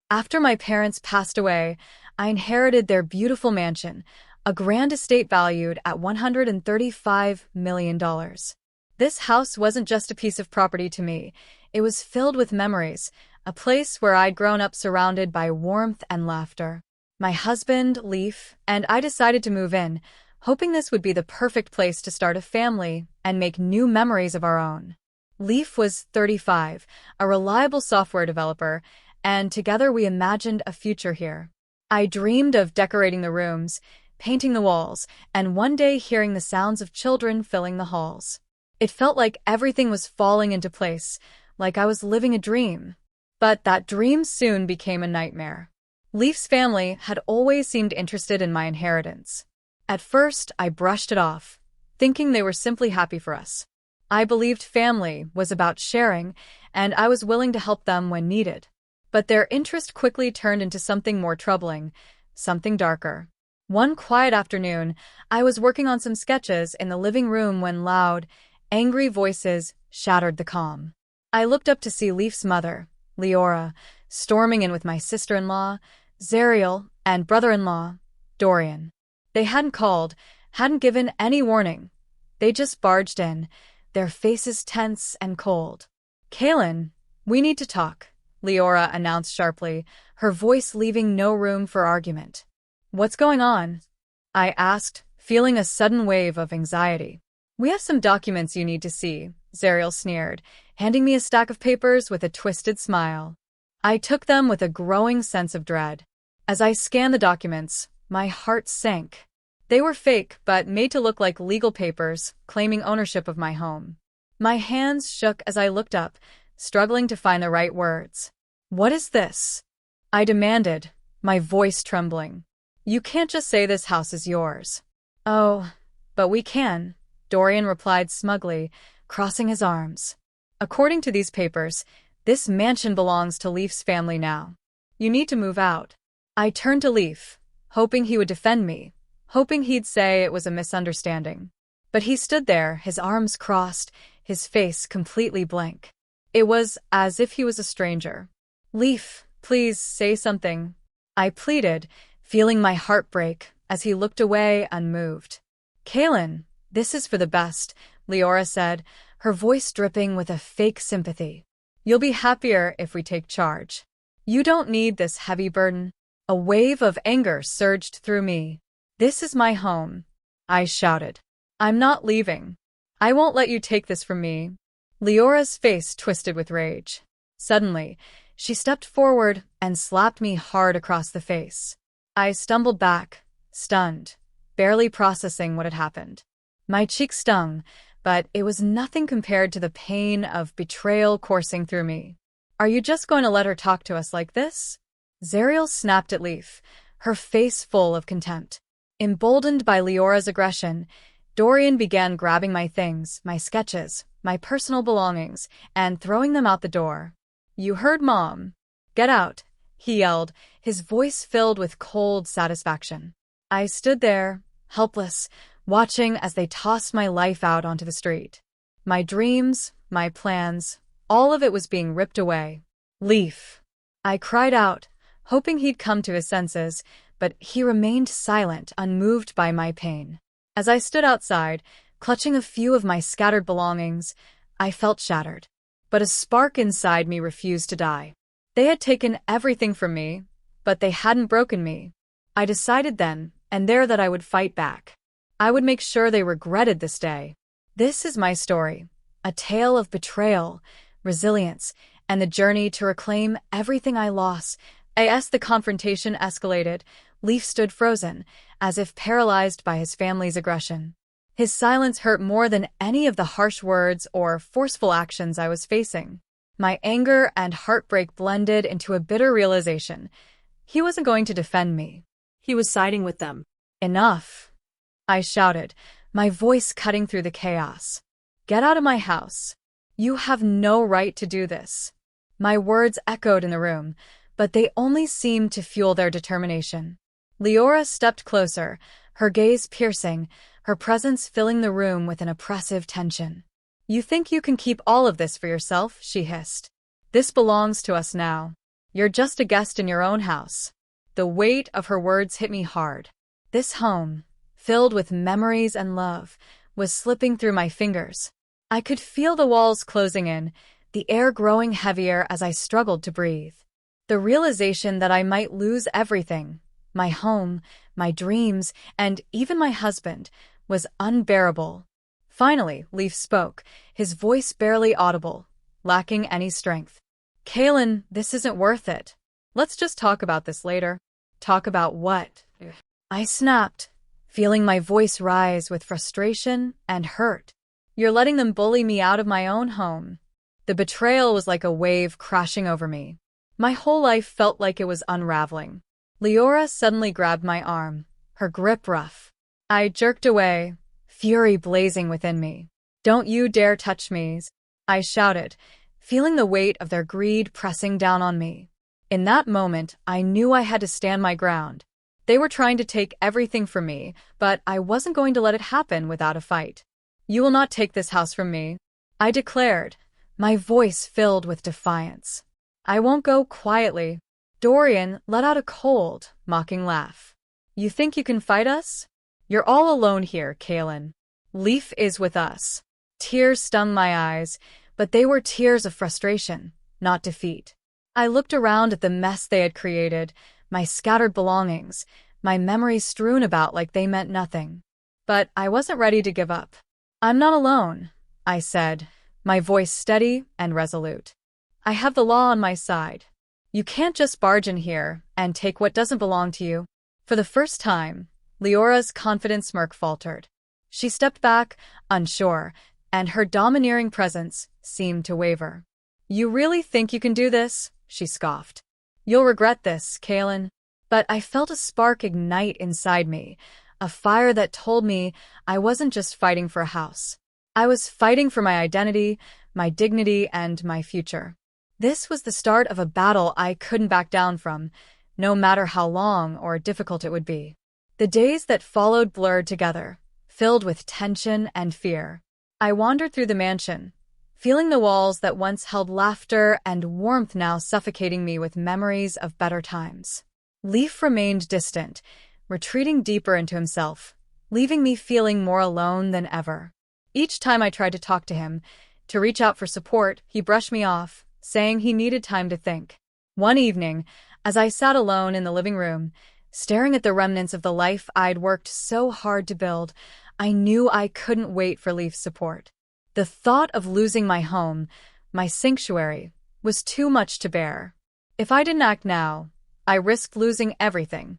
After my parents passed away, I inherited their beautiful mansion, a grand estate valued at $135 million. This house wasn't just a piece of property to me, it was filled with memories, a place where I'd grown up surrounded by warmth and laughter. My husband, Leaf, and I decided to move in, hoping this would be the perfect place to start a family and make new memories of our own. Leaf was 35, a reliable software developer, and together we imagined a future here. I dreamed of decorating the rooms, painting the walls, and one day hearing the sounds of children filling the halls. It felt like everything was falling into place, like I was living a dream. But that dream soon became a nightmare. Leaf's family had always seemed interested in my inheritance. At first, I brushed it off, thinking they were simply happy for us. I believed family was about sharing, and I was willing to help them when needed. But their interest quickly turned into something more troubling, something darker. One quiet afternoon, I was working on some sketches in the living room when loud, angry voices shattered the calm. I looked up to see Leaf's mother, Leora, storming in with my sister-in-law, Zariel, and brother-in-law, Dorian. They hadn't called, hadn't given any warning. They just barged in, their faces tense and cold. "Kaylin, we need to talk," Leora announced sharply, her voice leaving no room for argument. "What's going on?" I asked, feeling a sudden wave of anxiety. "We have some documents you need to see," Zariel sneered, handing me a stack of papers with a twisted smile. I took them with a growing sense of dread. As I scanned the documents, my heart sank. They were fake, but made to look like legal papers, claiming ownership of my home. My hands shook as I looked up, struggling to find the right words. "What is this?" I demanded, my voice trembling. "You can't just say this house is yours." "Oh, but we can," Dorian replied smugly, crossing his arms. "According to these papers, this mansion belongs to Leaf's family now. You need to move out." I turned to Leaf, hoping he would defend me, hoping he'd say it was a misunderstanding. But he stood there, his arms crossed, his face completely blank. It was as if he was a stranger. "Leaf, please say something," I pleaded, feeling my heart break as he looked away unmoved. "Kaylin, this is for the best," Leora said, her voice dripping with a fake sympathy. "You'll be happier if we take charge. You don't need this heavy burden." A wave of anger surged through me. "This is my home," I shouted. "I'm not leaving. I won't let you take this from me." Leora's face twisted with rage. Suddenly, she stepped forward and slapped me hard across the face. I stumbled back, stunned, barely processing what had happened. My cheek stung, but it was nothing compared to the pain of betrayal coursing through me. "Are you just going to let her talk to us like this?" Zariel snapped at Leaf, her face full of contempt. Emboldened by Leora's aggression, Dorian began grabbing my things, my sketches, my personal belongings, and throwing them out the door. "You heard Mom. Get out," he yelled, his voice filled with cold satisfaction. I stood there, helpless, watching as they tossed my life out onto the street. My dreams, my plans, all of it was being ripped away. "Leaf!" I cried out, hoping he'd come to his senses, but he remained silent, unmoved by my pain. As I stood outside, clutching a few of my scattered belongings, I felt shattered. But a spark inside me refused to die. They had taken everything from me, but they hadn't broken me. I decided then and there that I would fight back. I would make sure they regretted this day. This is my story, a tale of betrayal, resilience, and the journey to reclaim everything I lost. As the confrontation escalated, Leaf stood frozen, as if paralyzed by his family's aggression. His silence hurt more than any of the harsh words or forceful actions I was facing. My anger and heartbreak blended into a bitter realization. He wasn't going to defend me. He was siding with them. "Enough," I shouted, my voice cutting through the chaos. "Get out of my house. You have no right to do this." My words echoed in the room, but they only seemed to fuel their determination. Leora stepped closer, her gaze piercing, her presence filling the room with an oppressive tension. "You think you can keep all of this for yourself?" she hissed. "This belongs to us now." You're just a guest in your own house. The weight of her words hit me hard. This home, filled with memories and love, was slipping through my fingers. I could feel the walls closing in, the air growing heavier as I struggled to breathe. The realization that I might lose everything, my home, my dreams, and even my husband, was unbearable. Finally, Leaf spoke, his voice barely audible, lacking any strength. Kaylin, this isn't worth it. Let's just talk about this later. Talk about what? I snapped, feeling my voice rise with frustration and hurt. You're letting them bully me out of my own home. The betrayal was like a wave crashing over me. My whole life felt like it was unraveling. Leora suddenly grabbed my arm, her grip rough. I jerked away, fury blazing within me. Don't you dare touch me, I shouted, feeling the weight of their greed pressing down on me. In that moment, I knew I had to stand my ground. They were trying to take everything from me, but I wasn't going to let it happen without a fight. You will not take this house from me, I declared, my voice filled with defiance. I won't go quietly. Dorian let out a cold, mocking laugh. You think you can fight us? You're all alone here, Kaylin. Leaf is with us. Tears stung my eyes, but they were tears of frustration, not defeat. I looked around at the mess they had created, my scattered belongings, my memories strewn about like they meant nothing. But I wasn't ready to give up. I'm not alone, I said, my voice steady and resolute. I have the law on my side. You can't just barge in here and take what doesn't belong to you. For the first time, Leora's confident smirk faltered. She stepped back, unsure, and her domineering presence seemed to waver. You really think you can do this? She scoffed. You'll regret this, Kaylin. But I felt a spark ignite inside me, a fire that told me I wasn't just fighting for a house. I was fighting for my identity, my dignity, and my future. This was the start of a battle I couldn't back down from, no matter how long or difficult it would be. The days that followed blurred together, filled with tension and fear. I wandered through the mansion, feeling the walls that once held laughter and warmth now suffocating me with memories of better times. Leaf remained distant, retreating deeper into himself, leaving me feeling more alone than ever. Each time I tried to talk to him, to reach out for support, he brushed me off, saying he needed time to think. One evening, as I sat alone in the living room, staring at the remnants of the life I'd worked so hard to build, I knew I couldn't wait for Leaf's support. The thought of losing my home, my sanctuary, was too much to bear. If I didn't act now, I risked losing everything.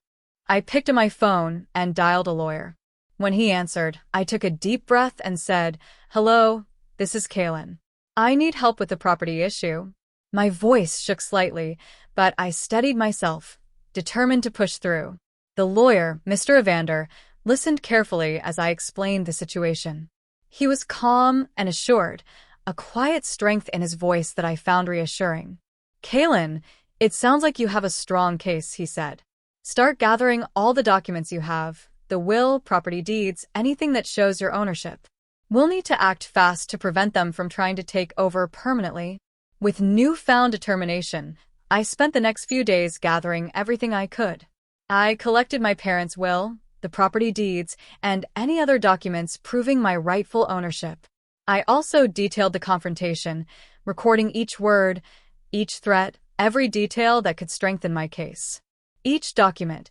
I picked up my phone and dialed a lawyer. When he answered, I took a deep breath and said, "Hello, this is Kaylin. I need help with the property issue." My voice shook slightly, but I steadied myself, determined to push through. The lawyer, Mr. Evander, listened carefully as I explained the situation. He was calm and assured, a quiet strength in his voice that I found reassuring. "Kaylin, it sounds like you have a strong case," he said. "Start gathering all the documents you have, the will, property deeds, anything that shows your ownership. We'll need to act fast to prevent them from trying to take over permanently." With newfound determination, I spent the next few days gathering everything I could. I collected my parents' will, the property deeds, and any other documents proving my rightful ownership. I also detailed the confrontation, recording each word, each threat, every detail that could strengthen my case. Each document,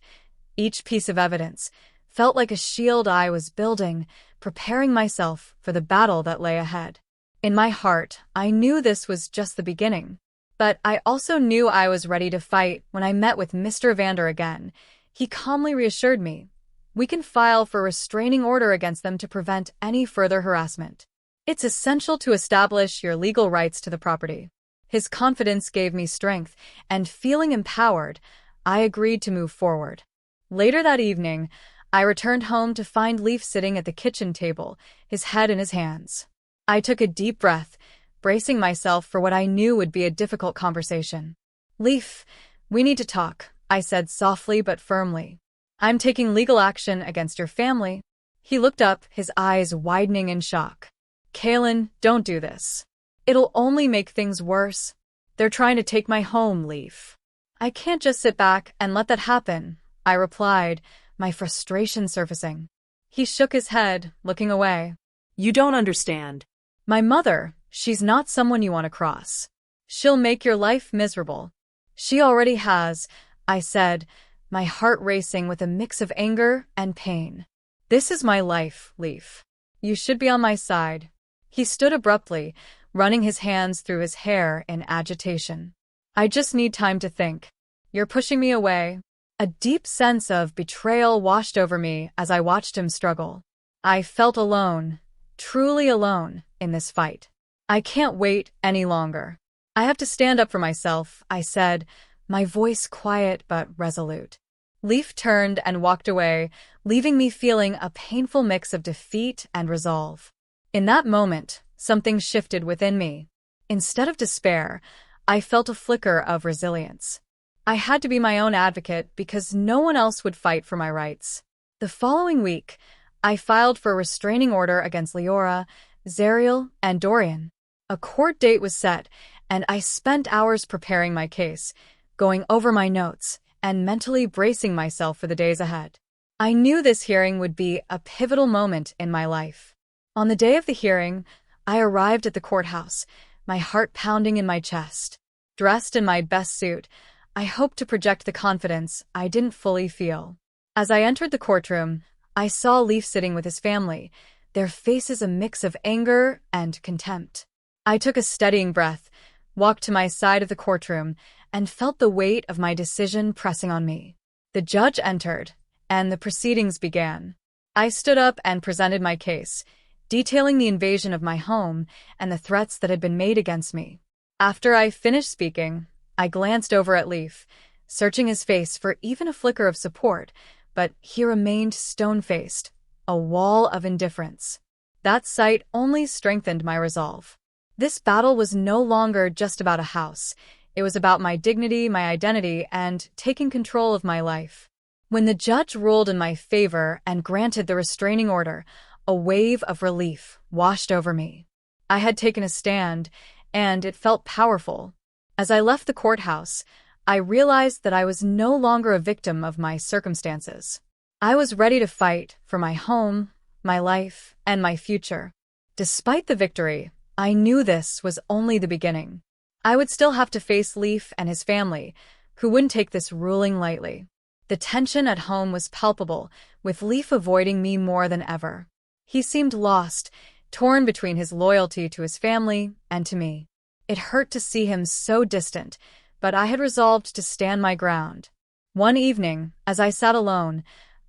each piece of evidence, felt like a shield I was building, preparing myself for the battle that lay ahead. In my heart, I knew this was just the beginning. But I also knew I was ready to fight when I met with Mr. Evander again. He calmly reassured me, "We can file for a restraining order against them to prevent any further harassment. It's essential to establish your legal rights to the property." His confidence gave me strength, and feeling empowered, I agreed to move forward. Later that evening, I returned home to find Leaf sitting at the kitchen table, his head in his hands. I took a deep breath, bracing myself for what I knew would be a difficult conversation. "Leaf, we need to talk," I said softly but firmly. "I'm taking legal action against your family." He looked up, his eyes widening in shock. "Kaylin, don't do this. It'll only make things worse. They're trying to take my home, Leaf." I can't just sit back and let that happen, I replied, my frustration surfacing. He shook his head, looking away. You don't understand. My mother, she's not someone you want to cross. She'll make your life miserable. She already has, I said, my heart racing with a mix of anger and pain. This is my life, Leaf. You should be on my side. He stood abruptly, running his hands through his hair in agitation. I just need time to think. You're pushing me away. A deep sense of betrayal washed over me as I watched him struggle. I felt alone, truly alone, in this fight. I can't wait any longer. I have to stand up for myself, I said, my voice quiet but resolute. Leaf turned and walked away, leaving me feeling a painful mix of defeat and resolve. In that moment, something shifted within me. Instead of despair, I felt a flicker of resilience. I had to be my own advocate because no one else would fight for my rights. The following week, I filed for a restraining order against Leora, Zariel, and Dorian. A court date was set, and I spent hours preparing my case, going over my notes, and mentally bracing myself for the days ahead. I knew this hearing would be a pivotal moment in my life. On the day of the hearing, I arrived at the courthouse, my heart pounding in my chest. Dressed in my best suit, I hoped to project the confidence I didn't fully feel. As I entered the courtroom, I saw Leaf sitting with his family, their faces a mix of anger and contempt. I took a steadying breath, walked to my side of the courtroom, and felt the weight of my decision pressing on me. The judge entered, and the proceedings began. I stood up and presented my case, detailing the invasion of my home and the threats that had been made against me. After I finished speaking, I glanced over at Leaf, searching his face for even a flicker of support, but he remained stone-faced, a wall of indifference. That sight only strengthened my resolve. This battle was no longer just about a house. It was about my dignity, my identity, and taking control of my life. When the judge ruled in my favor and granted the restraining order, a wave of relief washed over me. I had taken a stand, and it felt powerful. As I left the courthouse, I realized that I was no longer a victim of my circumstances. I was ready to fight for my home, my life, and my future. Despite the victory, I knew this was only the beginning. I would still have to face Leaf and his family, who wouldn't take this ruling lightly. The tension at home was palpable, with Leaf avoiding me more than ever. He seemed lost, torn between his loyalty to his family and to me. It hurt to see him so distant, but I had resolved to stand my ground. One evening, as I sat alone,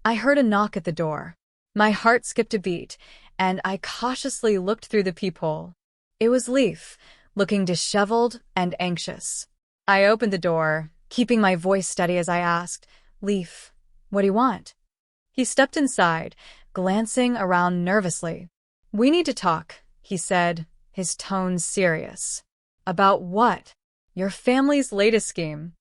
I heard a knock at the door. My heart skipped a beat, and I cautiously looked through the peephole. It was Leaf, looking disheveled and anxious. I opened the door, keeping my voice steady as I asked, "Leaf, what do you want?" He stepped inside, glancing around nervously. "We need to talk," he said, his tone serious. "About what?" "Your family's latest scheme,"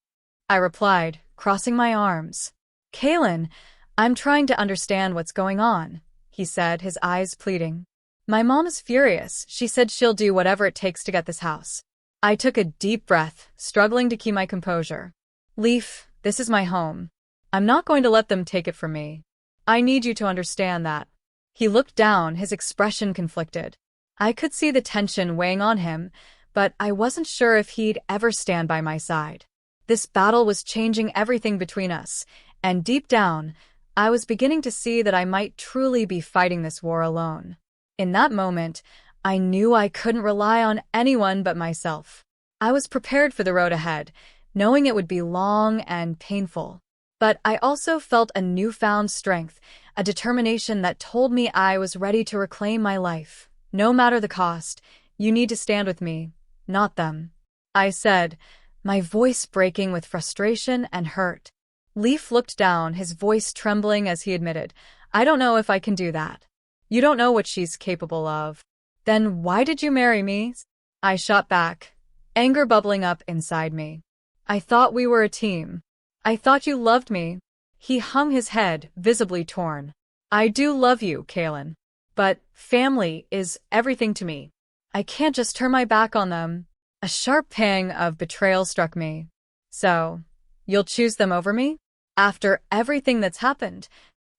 I replied, crossing my arms. "Kaylin, I'm trying to understand what's going on," he said, his eyes pleading. "My mom is furious. She said she'll do whatever it takes to get this house." I took a deep breath, struggling to keep my composure. "Leaf, this is my home. I'm not going to let them take it from me. I need you to understand that." He looked down, his expression conflicted. I could see the tension weighing on him, but I wasn't sure if he'd ever stand by my side. This battle was changing everything between us, and deep down, I was beginning to see that I might truly be fighting this war alone. In that moment, I knew I couldn't rely on anyone but myself. I was prepared for the road ahead, knowing it would be long and painful. But I also felt a newfound strength, a determination that told me I was ready to reclaim my life. "No matter the cost, you need to stand with me, not them," I said, my voice breaking with frustration and hurt. Leaf looked down, his voice trembling as he admitted, "I don't know if I can do that. You don't know what she's capable of." "Then why did you marry me?" I shot back, anger bubbling up inside me. "I thought we were a team. I thought you loved me." He hung his head, visibly torn. "I do love you, Kaylin. But family is everything to me. I can't just turn my back on them." A sharp pang of betrayal struck me. "So, You'll choose them over me? After everything that's happened?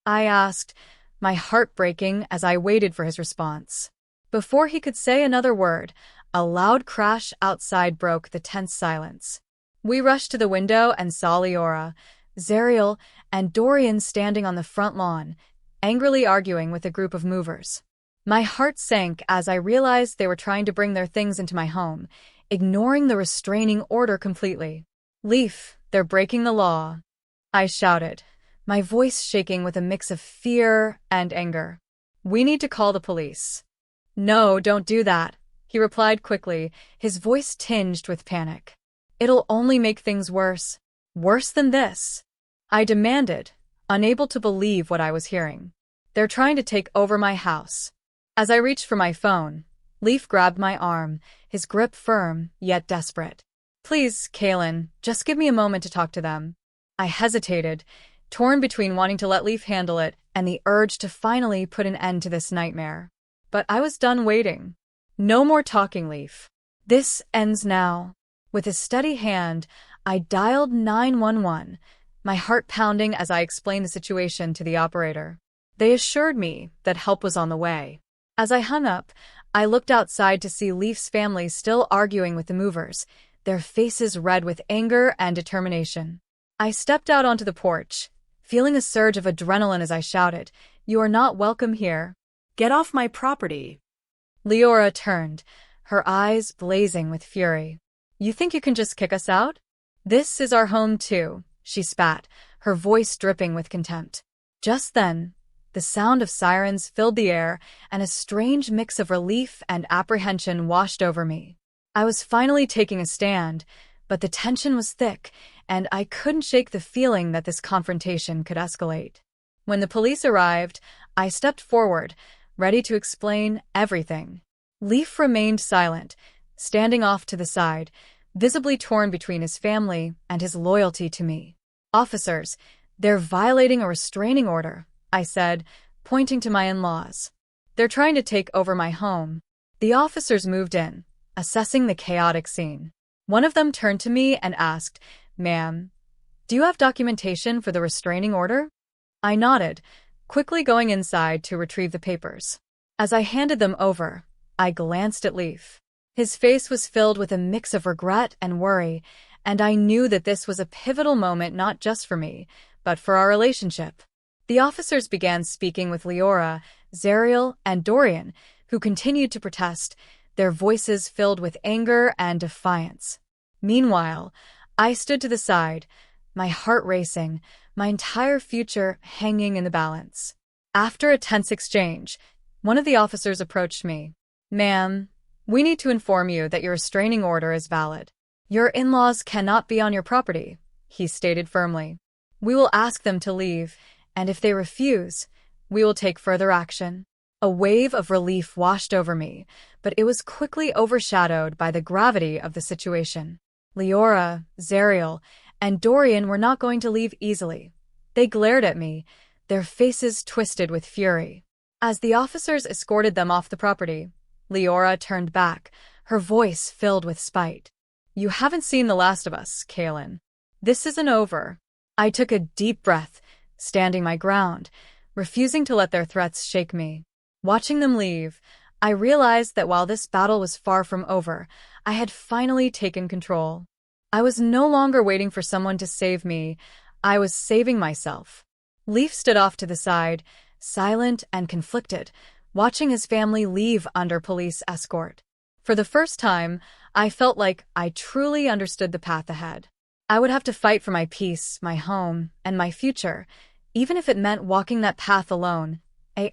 I asked, my heart breaking as I waited for his response. Before he could say another word, a loud crash outside broke the tense silence. We rushed to the window and saw Leora, Zariel, and Dorian standing on the front lawn, angrily arguing with a group of movers. My heart sank as I realized they were trying to bring their things into my home, ignoring the restraining order completely. Leaf, they're breaking the law, I shouted, my voice shaking with a mix of fear and anger. We need to call the police. No, don't do that, he replied quickly, his voice tinged with panic. It'll only make things worse. Worse than this, I demanded, unable to believe what I was hearing. They're trying to take over my house. As I reached for my phone, Leaf grabbed my arm, his grip firm, yet desperate. Please, Kaylin, just give me a moment to talk to them. I hesitated, torn between wanting to let Leaf handle it and the urge to finally put an end to this nightmare. But I was done waiting. No more talking, Leaf. This ends now. With a steady hand, I dialed 911, my heart pounding as I explained the situation to the operator. They assured me that help was on the way. As I hung up, I looked outside to see Leaf's family still arguing with the movers, their faces red with anger and determination. I stepped out onto the porch, feeling a surge of adrenaline as I shouted, "You are not welcome here." Get off my property. Leora turned, her eyes blazing with fury. You think you can just kick us out? This is our home too, she spat, her voice dripping with contempt. Just then, the sound of sirens filled the air, and a strange mix of relief and apprehension washed over me. I was finally taking a stand, but the tension was thick, and I couldn't shake the feeling that this confrontation could escalate. When the police arrived, I stepped forward, ready to explain everything. Leaf remained silent, standing off to the side, visibly torn between his family and his loyalty to me. Officers, they're violating a restraining order, I said, pointing to my in-laws. They're trying to take over my home. The officers moved in, assessing the chaotic scene. One of them turned to me and asked, "Ma'am, do you have documentation for the restraining order?" I nodded, quickly going inside to retrieve the papers. As I handed them over, I glanced at Leaf. His face was filled with a mix of regret and worry, and I knew that this was a pivotal moment not just for me, but for our relationship. The officers began speaking with Leora, Zariel, and Dorian, who continued to protest, their voices filled with anger and defiance. Meanwhile, I stood to the side, my heart racing, my entire future hanging in the balance. After a tense exchange, one of the officers approached me. "Ma'am, we need to inform you that your restraining order is valid. Your in-laws cannot be on your property," he stated firmly. "We will ask them to leave, and if they refuse, we will take further action." A wave of relief washed over me, but it was quickly overshadowed by the gravity of the situation. Leora, Zariel, and Dorian were not going to leave easily. They glared at me, their faces twisted with fury. As the officers escorted them off the property, Leora turned back, her voice filled with spite. "You haven't seen the last of us, Kaylin. This isn't over." I took a deep breath, standing my ground, refusing to let their threats shake me. Watching them leave, I realized that while this battle was far from over, I had finally taken control. I was no longer waiting for someone to save me, I was saving myself. Leaf stood off to the side, silent and conflicted, watching his family leave under police escort. For the first time, I felt like I truly understood the path ahead. I would have to fight for my peace, my home, and my future, even if it meant walking that path alone.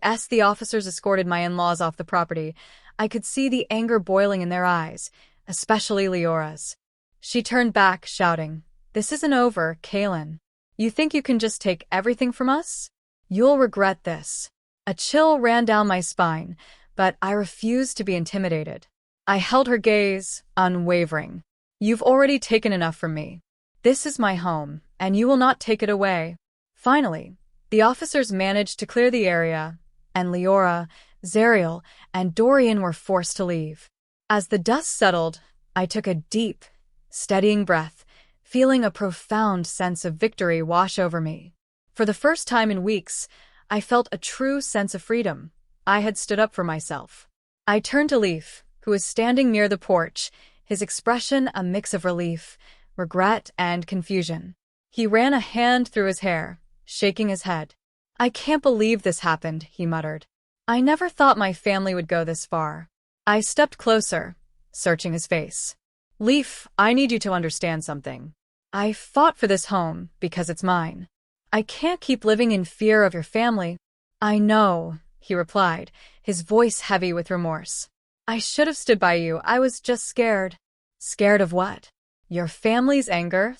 As the officers escorted my in-laws off the property, I could see the anger boiling in their eyes, especially Leora's. She turned back, shouting, "This isn't over, Kaylin. You think you can just take everything from us? You'll regret this." A chill ran down my spine, but I refused to be intimidated. I held her gaze, unwavering. "You've already taken enough from me. This is my home, and you will not take it away." Finally, the officers managed to clear the area, and Leora, Zariel, and Dorian were forced to leave. As the dust settled, I took a deep, steadying breath, feeling a profound sense of victory wash over me. For the first time in weeks, I felt a true sense of freedom. I had stood up for myself. I turned to Leaf, who was standing near the porch, his expression a mix of relief, regret, and confusion. He ran a hand through his hair, shaking his head. "I can't believe this happened," he muttered. "I never thought my family would go this far." I stepped closer, searching his face. "Leaf, I need you to understand something. I fought for this home because it's mine. I can't keep living in fear of your family." "I know," he replied, his voice heavy with remorse. "I should have stood by you. I was just scared." "Scared of what? Your family's anger?"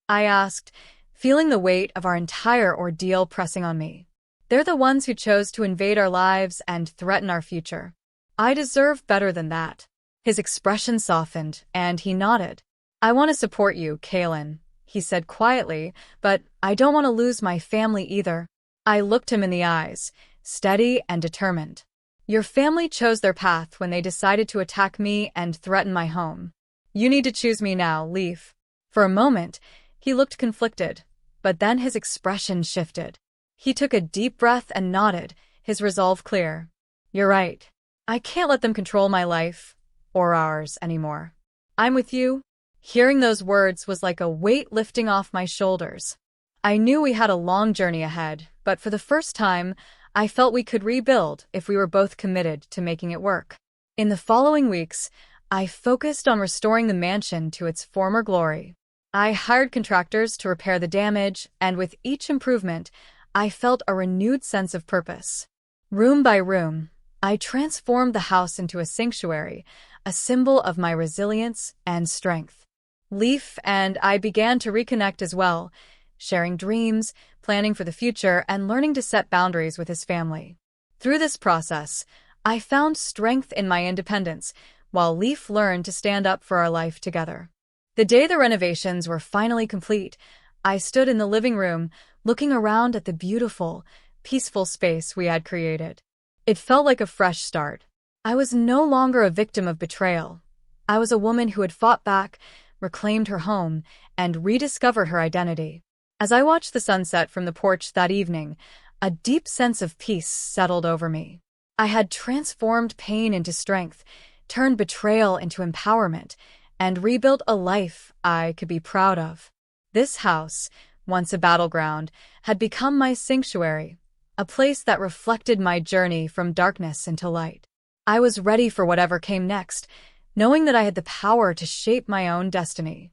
I asked, feeling the weight of our entire ordeal pressing on me. "They're the ones who chose to invade our lives and threaten our future. I deserve better than that." His expression softened, and he nodded. "I want to support you, Kaylin," he said quietly, "but I don't want to lose my family either." I looked him in the eyes, steady and determined. "Your family chose their path when they decided to attack me and threaten my home. You need to choose me now, Leaf." For a moment, he looked conflicted, but then his expression shifted. He took a deep breath and nodded, his resolve clear. "You're right. I can't let them control my life, or ours, anymore. I'm with you." Hearing those words was like a weight lifting off my shoulders. I knew we had a long journey ahead, but for the first time, I felt we could rebuild if we were both committed to making it work. In the following weeks, I focused on restoring the mansion to its former glory. I hired contractors to repair the damage, and with each improvement, I felt a renewed sense of purpose. Room by room, I transformed the house into a sanctuary, a symbol of my resilience and strength. Leaf and I began to reconnect as well, sharing dreams, planning for the future, and learning to set boundaries with his family. Through this process, I found strength in my independence, while Leaf learned to stand up for our life together. The day the renovations were finally complete, I stood in the living room, looking around at the beautiful, peaceful space we had created. It felt like a fresh start. I was no longer a victim of betrayal. I was a woman who had fought back, reclaimed her home, and rediscovered her identity. As I watched the sunset from the porch that evening, a deep sense of peace settled over me. I had transformed pain into strength, turned betrayal into empowerment, and rebuilt a life I could be proud of. This house, once a battleground, had become my sanctuary, a place that reflected my journey from darkness into light. I was ready for whatever came next, knowing that I had the power to shape my own destiny.